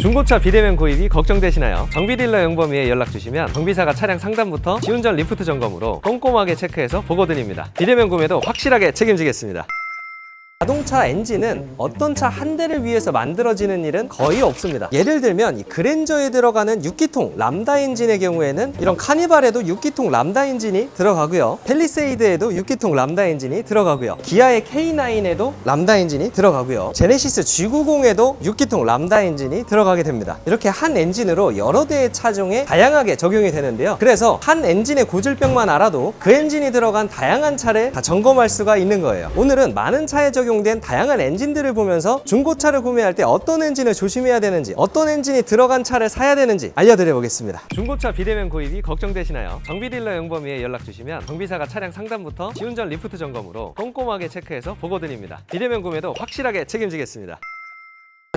중고차 비대면 구입이 걱정되시나요? 정비딜러 영범위에 연락주시면 정비사가 차량 상담부터 시운전 리프트 점검으로 꼼꼼하게 체크해서 보고드립니다. 비대면 구매도 확실하게 책임지겠습니다. 자동차 엔진은 어떤 차 한 대를 위해서 만들어지는 일은 거의 없습니다. 예를 들면 이 그랜저에 들어가는 6기통 람다 엔진의 경우에는 이런 카니발에도 6기통 람다 엔진이 들어가고요, 팰리세이드에도 6기통 람다 엔진이 들어가고요, 기아의 K9에도 람다 엔진이 들어가고요, 제네시스 G90에도 6기통 람다 엔진이 들어가게 됩니다. 이렇게 한 엔진으로 여러 대의 차종에 다양하게 적용이 되는데요, 그래서 한 엔진의 고질병만 알아도 그 엔진이 들어간 다양한 차를 다 점검할 수가 있는 거예요. 오늘은 많은 차에 적용된 다양한 엔진들을 보면서 중고차를 구매할 때 어떤 엔진을 조심해야 되는지, 어떤 엔진이 들어간 차를 사야 되는지 알려드려 보겠습니다. 중고차 비대면 구입이 걱정되시나요? 정비딜러 영범위에 연락주시면 정비사가 차량 상담부터 시운전 리프트 점검으로 꼼꼼하게 체크해서 보고드립니다. 비대면 구매도 확실하게 책임지겠습니다.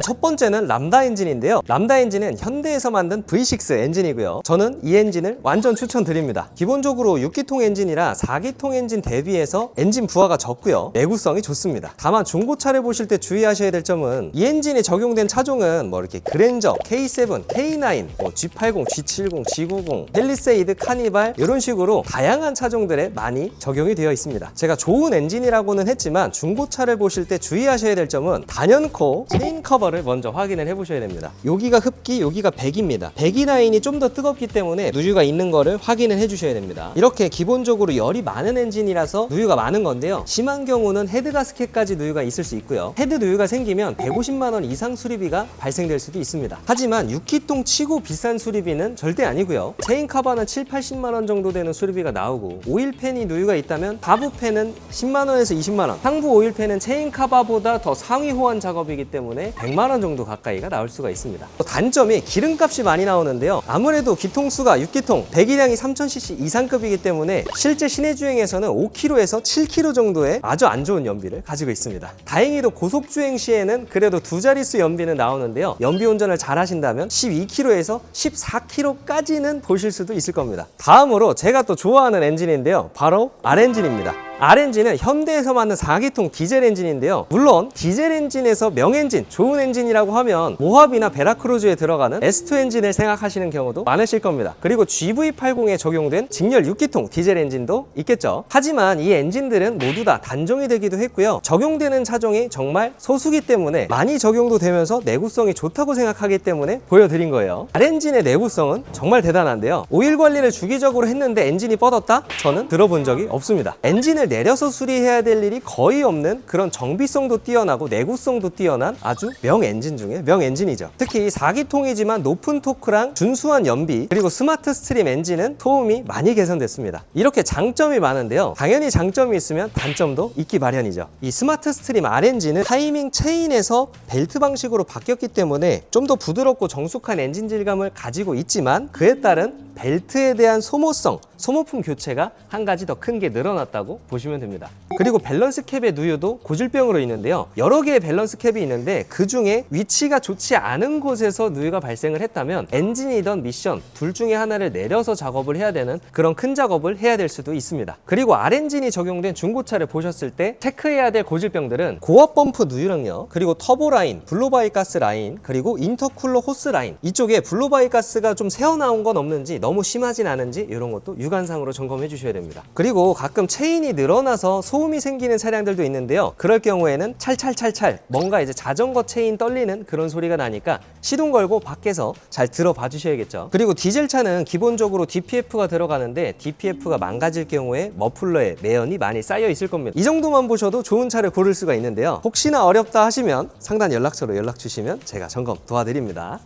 첫 번째는 람다 엔진인데요, 람다 엔진은 현대에서 만든 V6 엔진이고요, 저는 이 엔진을 완전 추천드립니다. 기본적으로 6기통 엔진이라 4기통 엔진 대비해서 엔진 부하가 적고요, 내구성이 좋습니다. 다만 중고차를 보실 때 주의하셔야 될 점은 이 엔진이 적용된 차종은 뭐 이렇게 그랜저, K7, K9, G80, G70, G90, 팰리세이드, 카니발 이런 식으로 다양한 차종들에 많이 적용이 되어 있습니다. 제가 좋은 엔진이라고는 했지만 중고차를 보실 때 주의하셔야 될 점은 단연코 체인 커버 를 먼저 확인을 해보셔야 됩니다. 여기가 흡기, 여기가 배기입니다. 배기 라인이 좀 더 뜨겁기 때문에 누유가 있는 거를 확인을 해주셔야 됩니다. 이렇게 기본적으로 열이 많은 엔진이라서 누유가 많은 건데요, 심한 경우는 헤드 가스켓까지 누유가 있을 수 있고요, 헤드 누유가 생기면 150만 원 이상 수리비가 발생될 수도 있습니다. 하지만 6기통 치고 비싼 수리비는 절대 아니고요, 체인 커버는 7, 80만 원 정도 되는 수리비가 나오고, 오일팬이 누유가 있다면 하부팬은 10만 원에서 20만 원, 상부 오일팬은 체인 커버보다 더 상위 호환 작업이기 때문에 100만 원 정도 가까이가 나올 수가 있습니다. 단점이 기름값이 많이 나오는데요, 아무래도 기통수가 6기통 배기량이 3000cc 이상급이기 때문에 실제 시내 주행에서는 5km에서 7km 정도의 아주 안 좋은 연비를 가지고 있습니다. 다행히도 고속 주행 시에는 그래도 두 자릿수 연비는 나오는데요, 연비 운전을 잘 하신다면 12km에서 14km까지는 보실 수도 있을 겁니다. 다음으로 제가 또 좋아하는 엔진인데요, 바로 R엔진입니다. R엔진은 현대에서 만든 4기통 디젤 엔진인데요, 물론 디젤 엔진에서 명엔진, 좋은 엔진이라고 하면 모하비나 베라크루즈에 들어가는 S2 엔진을 생각하시는 경우도 많으실 겁니다. 그리고 GV80에 적용된 직렬 6기통 디젤 엔진도 있겠죠. 하지만 이 엔진들은 모두 다 단종이 되기도 했고요, 적용되는 차종이 정말 소수기 때문에 많이 적용도 되면서 내구성이 좋다고 생각하기 때문에 보여드린 거예요. R엔진의 내구성은 정말 대단한데요, 오일 관리를 주기적으로 했는데 엔진이 뻗었다? 저는 들어본 적이 없습니다. 엔진을 내려서 수리해야 될 일이 거의 없는 그런 정비성도 뛰어나고 내구성도 뛰어난 아주 명 엔진 중에 명 엔진이죠. 특히 4기통이지만 높은 토크랑 준수한 연비, 그리고 스마트 스트림 엔진은 소음이 많이 개선됐습니다. 이렇게 장점이 많은데요, 당연히 장점이 있으면 단점도 있기 마련이죠. 이 스마트 스트림 R엔진은 타이밍 체인에서 벨트 방식으로 바뀌었기 때문에 좀 더 부드럽고 정숙한 엔진 질감을 가지고 있지만, 그에 따른 벨트에 대한 소모성, 소모품 교체가 한 가지 더 큰 게 늘어났다고 보시면 됩니다. 그리고 밸런스 캡의 누유도 고질병으로 있는데요, 여러 개의 밸런스 캡이 있는데 그 중에 위치가 좋지 않은 곳에서 누유가 발생을 했다면 엔진이든 미션 둘 중에 하나를 내려서 작업을 해야 되는 그런 큰 작업을 해야 될 수도 있습니다. 그리고 R엔진이 적용된 중고차를 보셨을 때 체크해야 될 고질병들은 고압 펌프 누유랑요, 그리고 터보 라인, 블로바이 가스 라인, 그리고 인터쿨러 호스 라인, 이쪽에 블로바이 가스가 좀 새어나온 건 없는지, 너무 심하진 않은지 이런 것도 육안상으로 점검해 주셔야 됩니다. 그리고 가끔 체인이 늘어나서 소음이 생기는 차량들도 있는데요, 그럴 경우에는 찰찰찰찰 뭔가 이제 자전거 체인 떨리는 그런 소리가 나니까 시동 걸고 밖에서 잘 들어봐 주셔야겠죠. 그리고 디젤차는 기본적으로 DPF가 들어가는데 DPF가 망가질 경우에 머플러에 매연이 많이 쌓여 있을 겁니다. 이 정도만 보셔도 좋은 차를 고를 수가 있는데요, 혹시나 어렵다 하시면 상단 연락처로 연락 주시면 제가 점검 도와드립니다.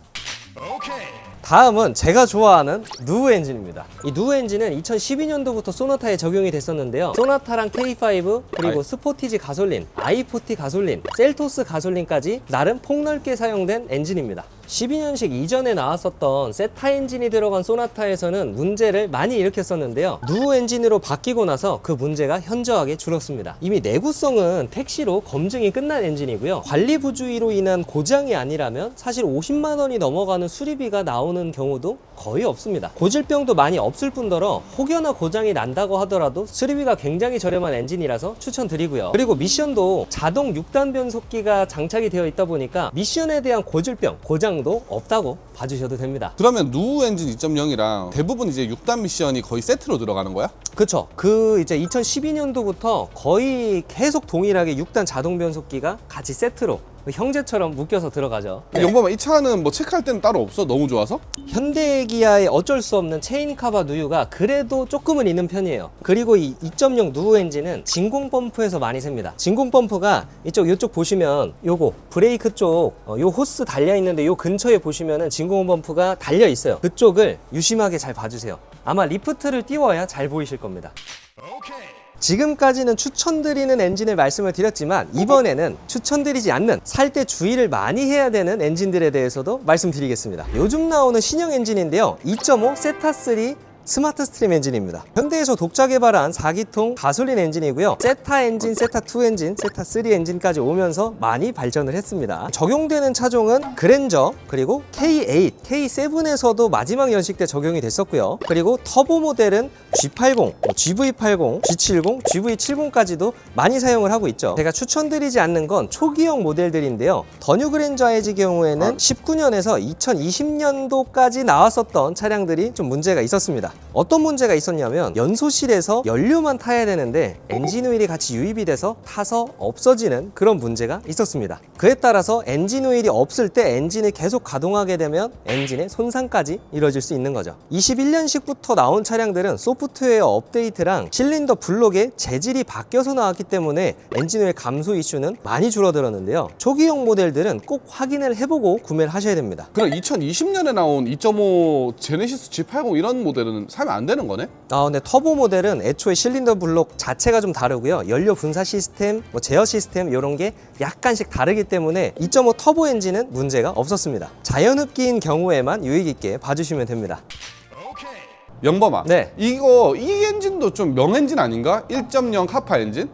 다음은 제가 좋아하는 누우 엔진입니다. 이 누우 엔진은 2012년도부터 소나타에 적용이 됐었는데요, 소나타랑 K5, 그리고 스포티지 가솔린, i40 가솔린, 셀토스 가솔린까지 나름 폭넓게 사용된 엔진입니다. 12년식 이전에 나왔었던 세타 엔진이 들어간 소나타에서는 문제를 많이 일으켰었는데요, 누우 엔진으로 바뀌고 나서 그 문제가 현저하게 줄었습니다. 이미 내구성은 택시로 검증이 끝난 엔진이고요, 관리 부주의로 인한 고장이 아니라면 사실 50만 원이 넘어가는 수리비가 나오는 경우도 거의 없습니다. 고질병도 많이 없을 뿐더러 혹여나 고장이 난다고 하더라도 수리비가 굉장히 저렴한 엔진이라서 추천드리고요. 그리고 미션도 자동 6단 변속기가 장착이 되어 있다 보니까 미션에 대한 고질병, 고장 차량도 없다고 봐주셔도 됩니다. 그러면 누 엔진 2.0이랑 대부분 이제 6단 미션이 거의 세트로 들어가는 거야? 그쵸. 이제 2012년도부터 거의 계속 동일하게 6단 자동 변속기가 같이 세트로 형제처럼 묶여서 들어가죠. 영범아, 이 차는 뭐 체크할 때는 따로 없어? 너무 좋아서? 현대 기아의 어쩔 수 없는 체인 카바 누유가 그래도 조금은 있는 편이에요. 그리고 이 2.0 누유 엔진은 진공 펌프에서 많이 셉니다. 진공 펌프가 이쪽 보시면 요거 브레이크 쪽 요 호스 달려 있는데 요 근처에 보시면은 진공 펌프가 달려 있어요. 그쪽을 유심하게 잘 봐주세요. 아마 리프트를 띄워야 잘 보이실 겁니다. 지금까지는 추천드리는 엔진을 말씀을 드렸지만 이번에는 추천드리지 않는 살 때 주의를 많이 해야 되는 엔진들에 대해서도 말씀드리겠습니다. 요즘 나오는 신형 엔진인데요. 2.5 세타3 스마트 스트림 엔진입니다. 현대에서 독자 개발한 4기통 가솔린 엔진이고요. 세타 엔진, 세타2 엔진, 세타3 엔진까지 오면서 많이 발전을 했습니다. 적용되는 차종은 그랜저, 그리고 K8, K7에서도 마지막 연식 때 적용이 됐었고요. 그리고 터보 모델은 G80, GV80, G70, GV70까지도 많이 사용을 하고 있죠. 제가 추천드리지 않는 건 초기형 모델들인데요. 더 뉴 그랜저 IG의 경우에는 19년에서 2020년도까지 나왔었던 차량들이 좀 문제가 있었습니다. 어떤 문제가 있었냐면 연소실에서 연료만 타야 되는데 엔진 오일이 같이 유입이 돼서 타서 없어지는 그런 문제가 있었습니다. 그에 따라서 엔진 오일이 없을 때 엔진을 계속 가동하게 되면 엔진의 손상까지 이뤄질 수 있는 거죠. 21년식부터 나온 차량들은 소프트웨어 업데이트랑 실린더 블록의 재질이 바뀌어서 나왔기 때문에 엔진 오일 감소 이슈는 많이 줄어들었는데요. 초기형 모델들은 꼭 확인을 해보고 구매를 하셔야 됩니다. 그럼 2020년에 나온 2.5 제네시스 G80 이런 모델은 사면 안 되는 거네? 근데 터보 모델은 애초에 실린더 블록 자체가 좀 다르고요. 연료 분사 시스템, 제어 시스템 이런 게 약간씩 다르기 때문에 2.5 터보 엔진은 문제가 없었습니다. 자연흡기인 경우에만 유의 깊게 봐주시면 됩니다. 영범아, 네. 이 엔진도 좀 명엔진 아닌가? 1.0 카파 엔진?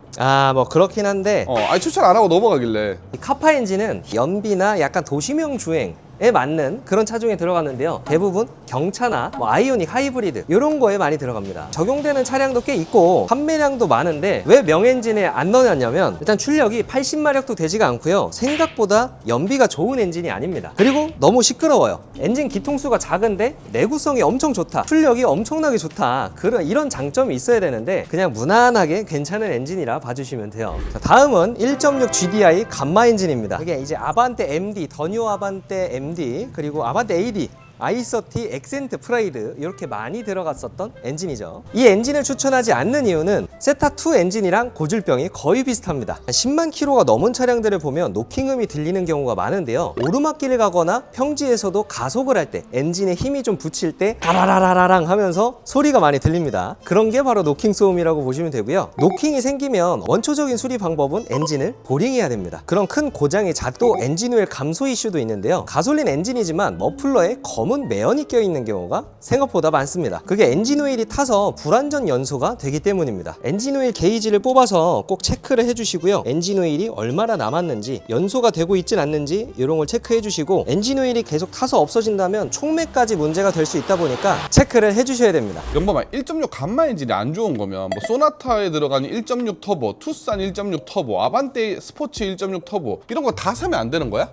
뭐 그렇긴 한데 아니 추천 안 하고 넘어가길래. 이 카파 엔진은 연비나 약간 도시명 주행에 맞는 그런 차종에 들어갔는데요. 대부분 경차나 아이오닉 하이브리드 이런 거에 많이 들어갑니다. 적용되는 차량도 꽤 있고 판매량도 많은데 왜 명엔진에 안 넣어놨냐면 일단 출력이 80마력도 되지가 않고요. 생각보다 연비가 좋은 엔진이 아닙니다. 그리고 너무 시끄러워요. 엔진 기통수가 작은데 내구성이 엄청 좋다, 출력이 엄청나게 좋다, 이런 장점이 있어야 되는데 그냥 무난하게 괜찮은 엔진이라 봐주시면 돼요. 자, 다음은 1.6 GDI 감마 엔진입니다. 이게 이제 아반떼 MD, 더 뉴 아반떼 MD, 그리고 아반떼 AD, i30, 엑센트, 프라이드 이렇게 많이 들어갔었던 엔진이죠. 이 엔진을 추천하지 않는 이유는 세타2 엔진이랑 고질병이 거의 비슷합니다. 10만 킬로가 넘은 차량들을 보면 노킹음이 들리는 경우가 많은데요. 오르막길을 가거나 평지에서도 가속을 할 때 엔진에 힘이 좀 붙일 때 다라라라랑 하면서 소리가 많이 들립니다. 그런 게 바로 노킹 소음이라고 보시면 되고요. 노킹이 생기면 원초적인 수리 방법은 엔진을 보링해야 됩니다. 그런 큰 고장이 잦고 엔진 오일 감소 이슈도 있는데요. 가솔린 엔진이지만 머플러에 검은 매연이 껴있는 경우가 생각보다 많습니다. 그게 엔진 오일이 타서 불안전 연소가 되기 때문입니다. 엔진 오일 게이지를 뽑아서 꼭 체크를 해주시고요. 엔진 오일이 얼마나 남았는지, 연소가 되고 있진 않는지 이런 걸 체크해 주시고, 엔진 오일이 계속 타서 없어진다면 촉매까지 문제가 될 수 있다 보니까 체크를 해주셔야 됩니다. 영범아, 1.6 감마 엔진이 안 좋은 거면 소나타에 들어가는 1.6 터보, 투싼 1.6 터보, 아반떼 스포츠 1.6 터보 이런 거 다 사면 안 되는 거야?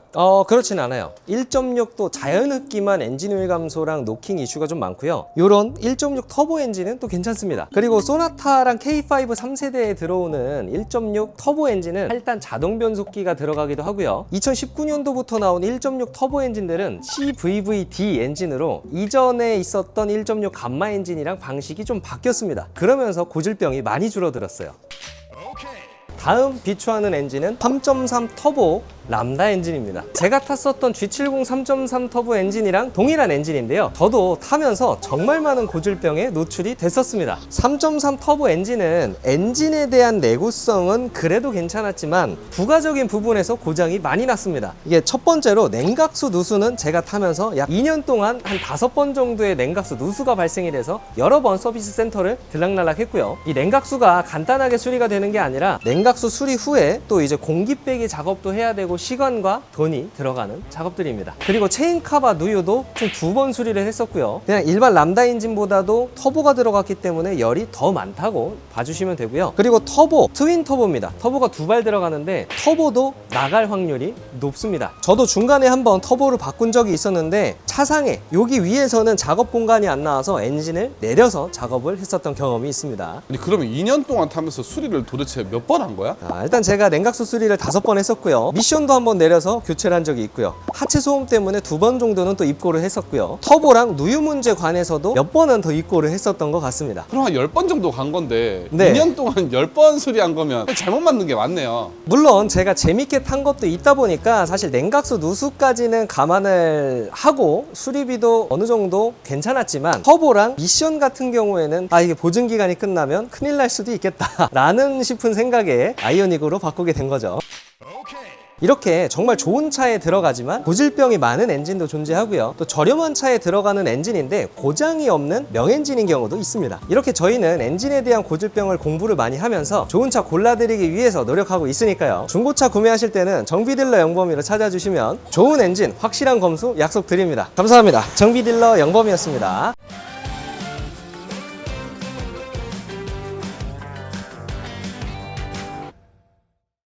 그렇진 않아요. 1.6도 자연흡기만 엔진 오일 감소랑 노킹 이슈가 좀 많고요. 요런 1.6 터보 엔진은 또 괜찮습니다. 그리고 소나타랑 K5 3세대에 들어오는 1.6 터보 엔진은 8단 자동 변속기가 들어가기도 하고요. 2019년도부터 나온 1.6 터보 엔진들은 CVVD 엔진으로 이전에 있었던 1.6 감마 엔진이랑 방식이 좀 바뀌었습니다. 그러면서 고질병이 많이 줄어들었어요. 다음 비추하는 엔진은 3.3 터보 람다 엔진입니다. 제가 탔었던 G70 3.3 터보 엔진이랑 동일한 엔진인데요. 저도 타면서 정말 많은 고질병에 노출이 됐었습니다. 3.3 터보 엔진은 엔진에 대한 내구성은 그래도 괜찮았지만 부가적인 부분에서 고장이 많이 났습니다. 이게 첫 번째로 냉각수 누수는 제가 타면서 약 2년 동안 한 5번 정도의 냉각수 누수가 발생이 돼서 여러 번 서비스 센터를 들락날락 했고요. 이 냉각수가 간단하게 수리가 되는 게 아니라 냉각수 수리 후에 또 이제 공기 빼기 작업도 해야 되고 그리고 시간과 돈이 들어가는 작업들입니다. 그리고 체인카바 누유도 총 2번 수리를 했었고요. 그냥 일반 람다 엔진보다도 터보가 들어갔기 때문에 열이 더 많다고 봐주시면 되고요. 그리고 터보, 트윈 터보입니다. 터보가 2발 들어가는데 터보도 나갈 확률이 높습니다. 저도 중간에 한번 터보를 바꾼 적이 있었는데 차상에 여기 위에서는 작업 공간이 안 나와서 엔진을 내려서 작업을 했었던 경험이 있습니다. 아니 그러면 2년 동안 타면서 수리를 도대체 몇 번 한 거야? 일단 제가 냉각수 수리를 5번 했었고요. 미션도 한번 내려서 교체를 한 적이 있고요. 하체 소음 때문에 2번 정도는 또 입고를 했었고요. 터보랑 누유 문제 관해서도 몇 번은 더 입고를 했었던 것 같습니다. 그럼 한 10번 정도 간 건데 네. 2년 동안 10번 수리한 거면 잘못 만든 게 맞네요. 물론 제가 재밌게 탄 것도 있다 보니까 사실 냉각수 누수까지는 감안을 하고 수리비도 어느 정도 괜찮았지만 터보랑 미션 같은 경우에는 이게 보증 기간이 끝나면 큰일 날 수도 있겠다 라는 싶은 생각에 아이오닉으로 바꾸게 된 거죠. 이렇게 정말 좋은 차에 들어가지만 고질병이 많은 엔진도 존재하고요. 또 저렴한 차에 들어가는 엔진인데 고장이 없는 명엔진인 경우도 있습니다. 이렇게 저희는 엔진에 대한 고질병을 공부를 많이 하면서 좋은 차 골라드리기 위해서 노력하고 있으니까요. 중고차 구매하실 때는 정비딜러 영범이로 찾아주시면 좋은 엔진, 확실한 검수 약속드립니다. 감사합니다. 정비딜러 영범이었습니다.